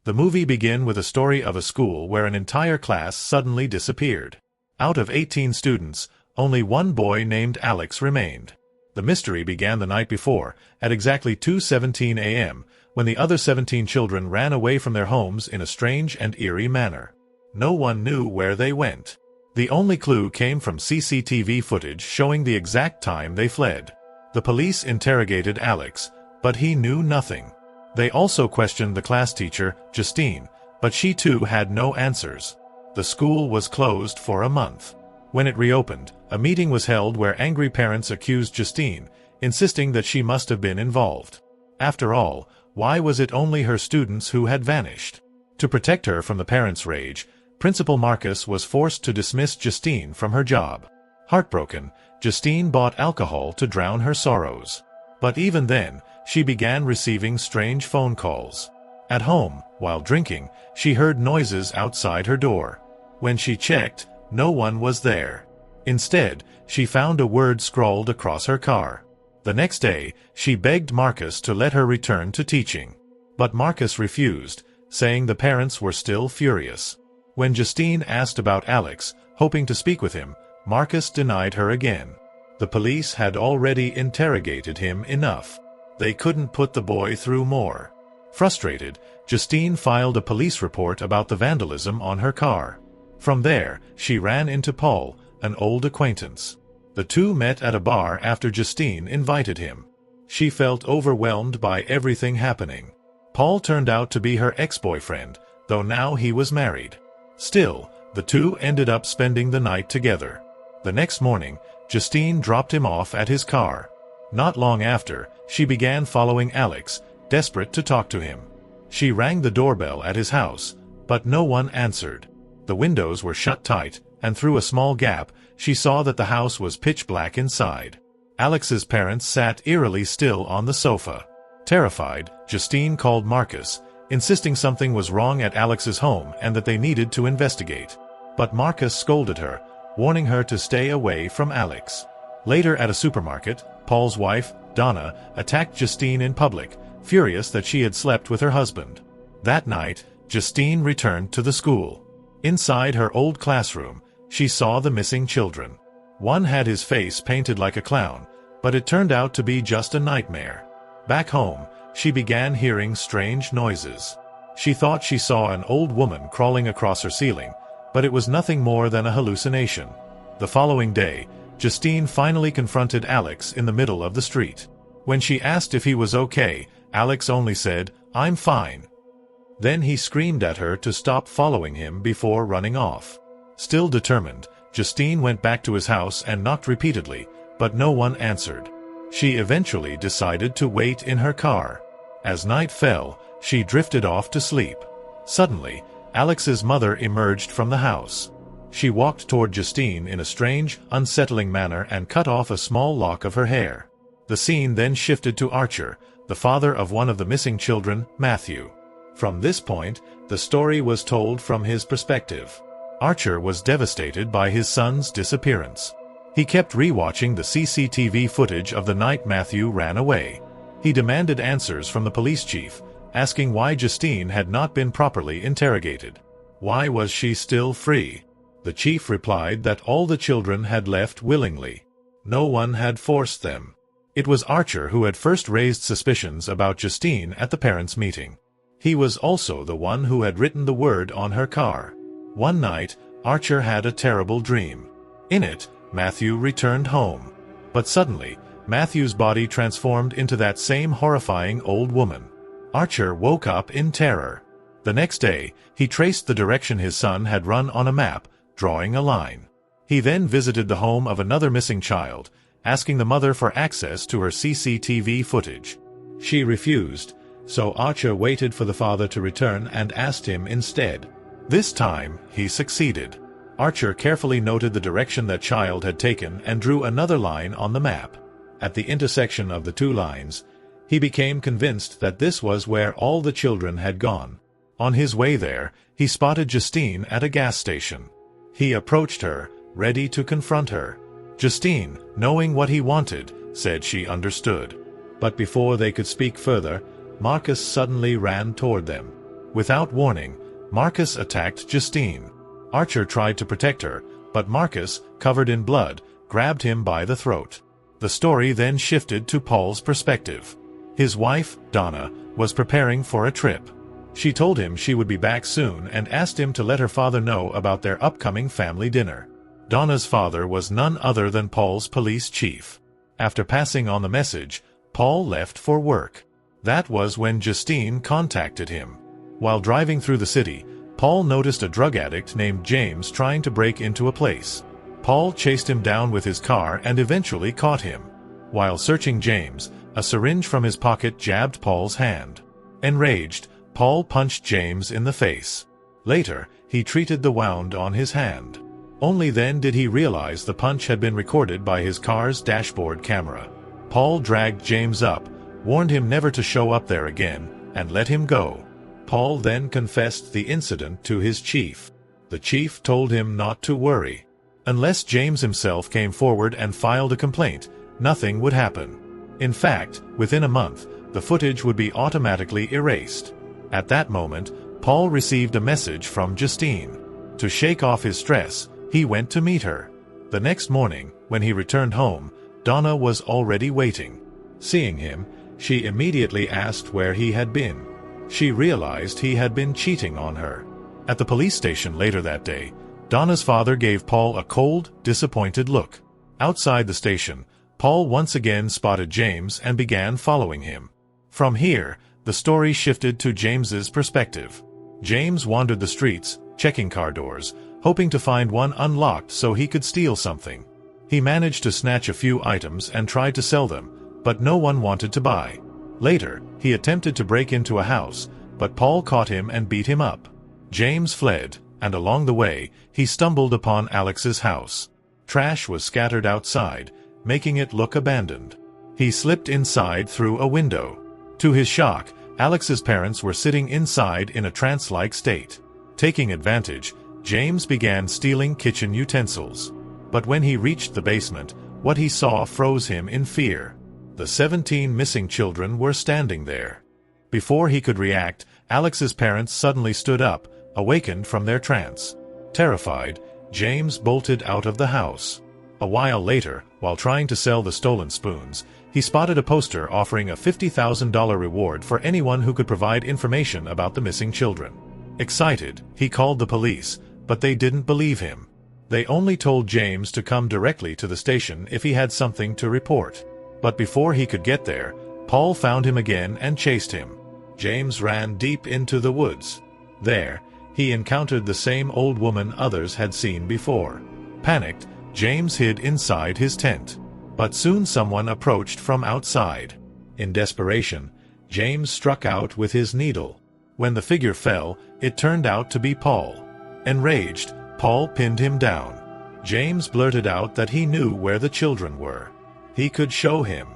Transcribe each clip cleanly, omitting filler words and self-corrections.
The movie begins with a story of a school where an entire class suddenly disappeared. Out of 18 students, only one boy named Alex remained. The mystery began the night before, at exactly 2:17 a.m., when the other 17 children ran away from their homes in a strange and eerie manner. No one knew where they went. The only clue came from CCTV footage showing the exact time they fled. The police interrogated Alex, but he knew nothing. They also questioned the class teacher, Justine, but she too had no answers. The school was closed for a month. When it reopened, a meeting was held where angry parents accused Justine, insisting that she must have been involved. After all, why was it only her students who had vanished? To protect her from the parents' rage, Principal Marcus was forced to dismiss Justine from her job. Heartbroken, Justine bought alcohol to drown her sorrows. But even then, she began receiving strange phone calls. At home, while drinking, she heard noises outside her door. When she checked, no one was there. Instead, she found a word scrawled across her car. The next day, she begged Marcus to let her return to teaching. But Marcus refused, saying the parents were still furious. When Justine asked about Alex, hoping to speak with him, Marcus denied her again. The police had already interrogated him enough. They couldn't put the boy through more. Frustrated, Justine filed a police report about the vandalism on her car. From there, she ran into Paul, an old acquaintance. The two met at a bar after Justine invited him. She felt overwhelmed by everything happening. Paul turned out to be her ex-boyfriend, though now he was married. Still, the two ended up spending the night together. The next morning, Justine dropped him off at his car. Not long after, she began following Alex, desperate to talk to him. She rang the doorbell at his house, but no one answered. The windows were shut tight, and through a small gap, she saw that the house was pitch black inside. Alex's parents sat eerily still on the sofa. Terrified, Justine called Marcus, insisting something was wrong at Alex's home and that they needed to investigate. But Marcus scolded her, warning her to stay away from Alex. Later at a supermarket, Paul's wife, Donna, attacked Justine in public, furious that she had slept with her husband. That night, Justine returned to the school. Inside her old classroom, she saw the missing children. One had his face painted like a clown, but it turned out to be just a nightmare. Back home, she began hearing strange noises. She thought she saw an old woman crawling across her ceiling, but it was nothing more than a hallucination. The following day, Justine finally confronted Alex in the middle of the street. When she asked if he was okay, Alex only said, "I'm fine." Then he screamed at her to stop following him before running off. Still determined, Justine went back to his house and knocked repeatedly, but no one answered. She eventually decided to wait in her car. As night fell, she drifted off to sleep. Suddenly, Alex's mother emerged from the house. She walked toward Justine in a strange, unsettling manner and cut off a small lock of her hair. The scene then shifted to Archer, the father of one of the missing children, Matthew. From this point, the story was told from his perspective. Archer was devastated by his son's disappearance. He kept rewatching the CCTV footage of the night Matthew ran away. He demanded answers from the police chief, asking why Justine had not been properly interrogated. Why was she still free? The chief replied that all the children had left willingly. No one had forced them. It was Archer who had first raised suspicions about Justine at the parents' meeting. He was also the one who had written the word on her car. One night, Archer had a terrible dream. In it, Matthew returned home. But suddenly, Matthew's body transformed into that same horrifying old woman. Archer woke up in terror. The next day, he traced the direction his son had run on a map, drawing a line. He then visited the home of another missing child, asking the mother for access to her CCTV footage. She refused, so Archer waited for the father to return and asked him instead. This time, he succeeded. Archer carefully noted the direction that child had taken and drew another line on the map. At the intersection of the two lines, he became convinced that this was where all the children had gone. On his way there, he spotted Justine at a gas station. He approached her, ready to confront her. Justine, knowing what he wanted, said she understood. But before they could speak further, Marcus suddenly ran toward them. Without warning, Marcus attacked Justine. Archer tried to protect her, but Marcus, covered in blood, grabbed him by the throat. The story then shifted to Paul's perspective. His wife, Donna, was preparing for a trip. She told him she would be back soon and asked him to let her father know about their upcoming family dinner. Donna's father was none other than Paul's police chief. After passing on the message, Paul left for work. That was when Justine contacted him. While driving through the city, Paul noticed a drug addict named James trying to break into a place. Paul chased him down with his car and eventually caught him. While searching James, a syringe from his pocket jabbed Paul's hand. Enraged, Paul punched James in the face. Later, he treated the wound on his hand. Only then did he realize the punch had been recorded by his car's dashboard camera. Paul dragged James up, warned him never to show up there again, and let him go. Paul then confessed the incident to his chief. The chief told him not to worry. Unless James himself came forward and filed a complaint, nothing would happen. In fact, within a month, the footage would be automatically erased. At that moment, Paul received a message from Justine. To shake off his stress, he went to meet her. The next morning, when he returned home, Donna was already waiting. Seeing him, she immediately asked where he had been. She realized he had been cheating on her. At the police station later that day, Donna's father gave Paul a cold, disappointed look. Outside the station, Paul once again spotted James and began following him. From here, the story shifted to James's perspective. James wandered the streets, checking car doors, hoping to find one unlocked so he could steal something. He managed to snatch a few items and tried to sell them, but no one wanted to buy. Later, he attempted to break into a house, but Paul caught him and beat him up. James fled, and along the way, he stumbled upon Alex's house. Trash was scattered outside, making it look abandoned. He slipped inside through a window. To his shock, Alex's parents were sitting inside in a trance-like state. Taking advantage, James began stealing kitchen utensils. But when he reached the basement, what he saw froze him in fear. The 17 missing children were standing there. Before he could react, Alex's parents suddenly stood up, awakened from their trance. Terrified, James bolted out of the house. A while later, while trying to sell the stolen spoons, he spotted a poster offering a $50,000 reward for anyone who could provide information about the missing children. Excited, he called the police, but they didn't believe him. They only told James to come directly to the station if he had something to report. But before he could get there, Paul found him again and chased him. James ran deep into the woods. There, he encountered the same old woman others had seen before. Panicked, James hid inside his tent. But soon someone approached from outside. In desperation, James struck out with his needle. When the figure fell, it turned out to be Paul. Enraged, Paul pinned him down. James blurted out that he knew where the children were. He could show him.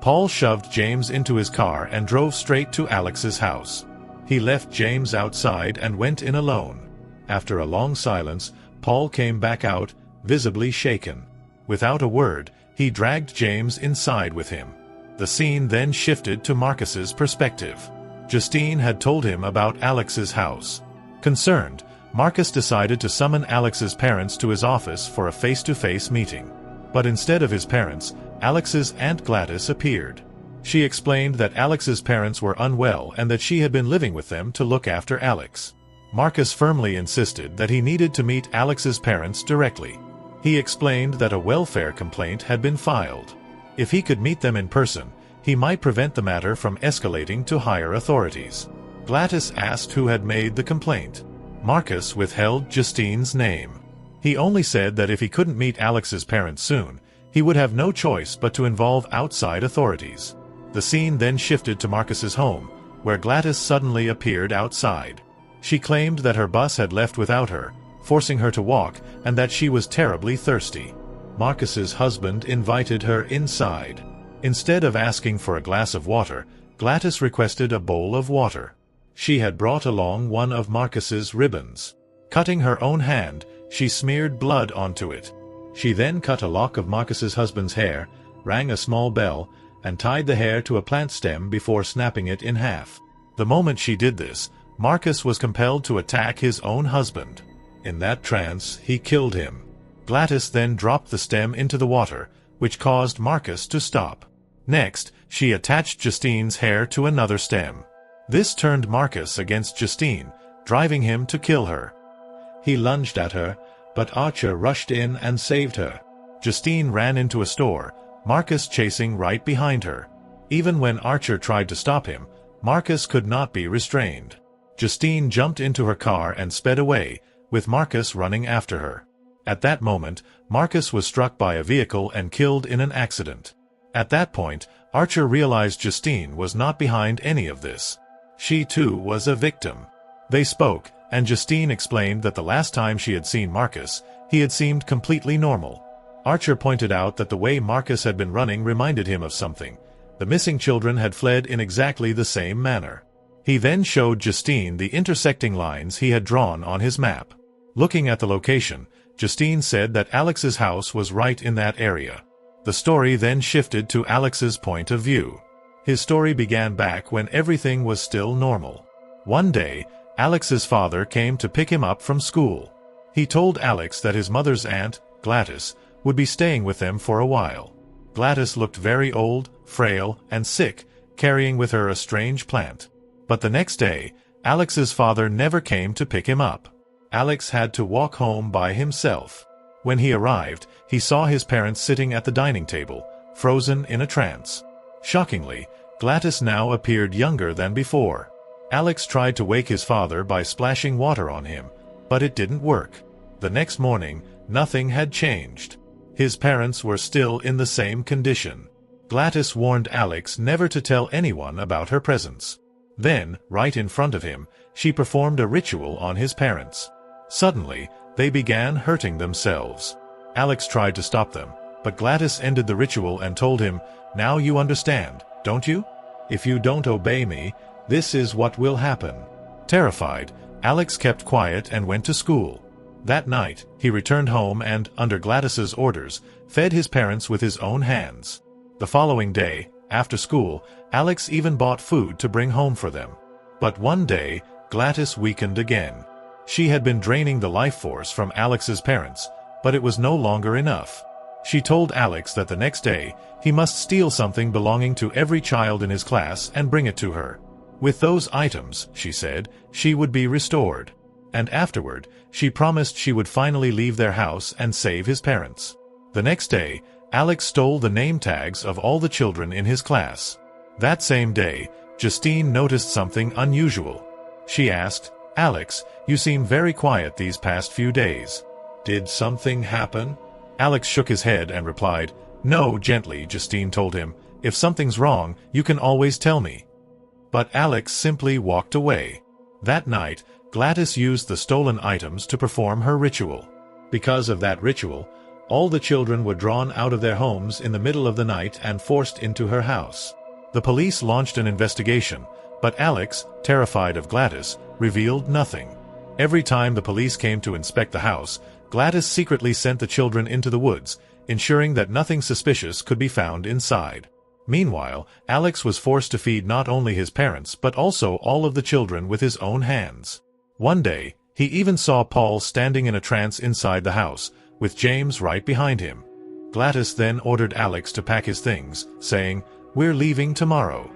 Paul shoved James into his car and drove straight to Alex's house. He left James outside and went in alone. After a long silence, Paul came back out, visibly shaken. Without a word, he dragged James inside with him. The scene then shifted to Marcus's perspective. Justine had told him about Alex's house. Concerned, Marcus decided to summon Alex's parents to his office for a face-to-face meeting. But instead of his parents, Alex's Aunt Gladys appeared. She explained that Alex's parents were unwell and that she had been living with them to look after Alex. Marcus firmly insisted that he needed to meet Alex's parents directly. He explained that a welfare complaint had been filed. If he could meet them in person, he might prevent the matter from escalating to higher authorities. Gladys asked who had made the complaint. Marcus withheld Justine's name. He only said that if he couldn't meet Alex's parents soon, he would have no choice but to involve outside authorities. The scene then shifted to Marcus's home, where Gladys suddenly appeared outside. She claimed that her bus had left without her, forcing her to walk, and that she was terribly thirsty. Marcus's husband invited her inside. Instead of asking for a glass of water, Gladys requested a bowl of water. She had brought along one of Marcus's ribbons. Cutting her own hand, she smeared blood onto it. She then cut a lock of Marcus's husband's hair, rang a small bell, and tied the hair to a plant stem before snapping it in half. The moment she did this, Marcus was compelled to attack his own husband. In that trance, he killed him. Gladys then dropped the stem into the water, which caused Marcus to stop. Next, she attached Justine's hair to another stem. This turned Marcus against Justine, driving him to kill her. He lunged at her, but Archer rushed in and saved her. Justine ran into a store, Marcus chasing right behind her. Even when Archer tried to stop him, Marcus could not be restrained. Justine jumped into her car and sped away, with Marcus running after her. At that moment, Marcus was struck by a vehicle and killed in an accident. At that point, Archer realized Justine was not behind any of this. She too was a victim. They spoke, and Justine explained that the last time she had seen Marcus, he had seemed completely normal. Archer pointed out that the way Marcus had been running reminded him of something. The missing children had fled in exactly the same manner. He then showed Justine the intersecting lines he had drawn on his map. Looking at the location, Justine said that Alex's house was right in that area. The story then shifted to Alex's point of view. His story began back when everything was still normal. One day, Alex's father came to pick him up from school. He told Alex that his mother's aunt, Gladys, would be staying with them for a while. Gladys looked very old, frail, and sick, carrying with her a strange plant. But the next day, Alex's father never came to pick him up. Alex had to walk home by himself. When he arrived, he saw his parents sitting at the dining table, frozen in a trance. Shockingly, Gladys now appeared younger than before. Alex tried to wake his father by splashing water on him, but it didn't work. The next morning, nothing had changed. His parents were still in the same condition. Gladys warned Alex never to tell anyone about her presence. Then, right in front of him, she performed a ritual on his parents. Suddenly, they began hurting themselves. Alex tried to stop them, but Gladys ended the ritual and told him, "Now you understand, don't you? If you don't obey me, this is what will happen." Terrified, Alex kept quiet and went to school. That night, he returned home and, under Gladys's orders, fed his parents with his own hands. The following day, after school, Alex even bought food to bring home for them. But one day, Gladys weakened again. She had been draining the life force from Alex's parents, but it was no longer enough. She told Alex that the next day, he must steal something belonging to every child in his class and bring it to her. With those items, she said, she would be restored. And afterward, she promised she would finally leave their house and save his parents. The next day, Alex stole the name tags of all the children in his class. That same day, Justine noticed something unusual. She asked, "Alex, you seem very quiet these past few days. Did something happen?" Alex shook his head and replied, "No," gently. Justine told him, "If something's wrong, you can always tell me." But Alex simply walked away. That night, Gladys used the stolen items to perform her ritual. Because of that ritual, all the children were drawn out of their homes in the middle of the night and forced into her house. The police launched an investigation, but Alex, terrified of Gladys, revealed nothing. Every time the police came to inspect the house, Gladys secretly sent the children into the woods, ensuring that nothing suspicious could be found inside. Meanwhile, Alex was forced to feed not only his parents but also all of the children with his own hands. One day, he even saw Paul standing in a trance inside the house, with James right behind him. Gladys then ordered Alex to pack his things, saying, "We're leaving tomorrow."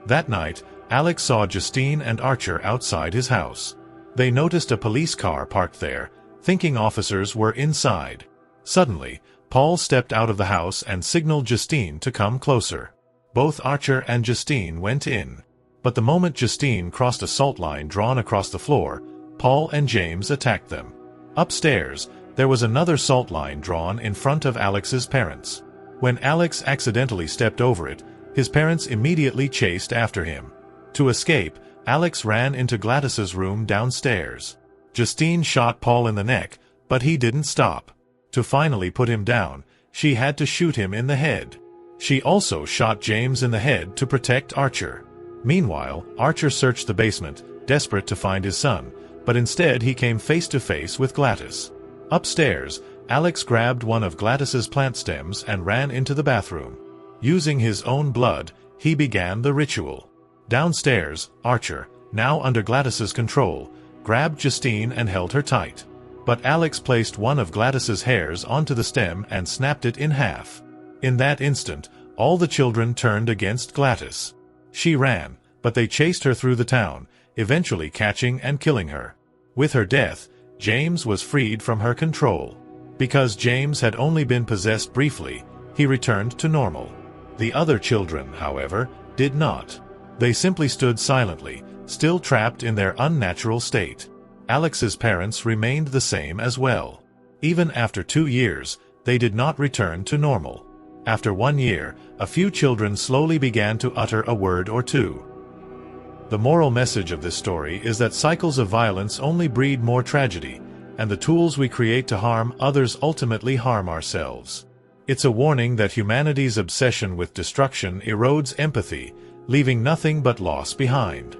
That night, Alex saw Justine and Archer outside his house. They noticed a police car parked there, thinking officers were inside. Suddenly, Paul stepped out of the house and signaled Justine to come closer. Both Archer and Justine went in. But the moment Justine crossed a salt line drawn across the floor, Paul and James attacked them. Upstairs, there was another salt line drawn in front of Alex's parents. When Alex accidentally stepped over it, his parents immediately chased after him. To escape, Alex ran into Gladys's room downstairs. Justine shot Paul in the neck, but he didn't stop. To finally put him down, she had to shoot him in the head. She also shot James in the head to protect Archer. Meanwhile, Archer searched the basement, desperate to find his son, but instead he came face to face with Gladys. Upstairs, Alex grabbed one of Gladys's plant stems and ran into the bathroom. Using his own blood, he began the ritual. Downstairs, Archer, now under Gladys's control, grabbed Justine and held her tight. But Alex placed one of Gladys's hairs onto the stem and snapped it in half. In that instant, all the children turned against Gladys. She ran, but they chased her through the town, eventually catching and killing her. With her death, James was freed from her control. Because James had only been possessed briefly, he returned to normal. The other children, however, did not. They simply stood silently, still trapped in their unnatural state. Alex's parents remained the same as well. Even after 2 years, they did not return to normal. After 1 year, a few children slowly began to utter a word or two. The moral message of this story is that cycles of violence only breed more tragedy, and the tools we create to harm others ultimately harm ourselves. It's a warning that humanity's obsession with destruction erodes empathy, leaving nothing but loss behind.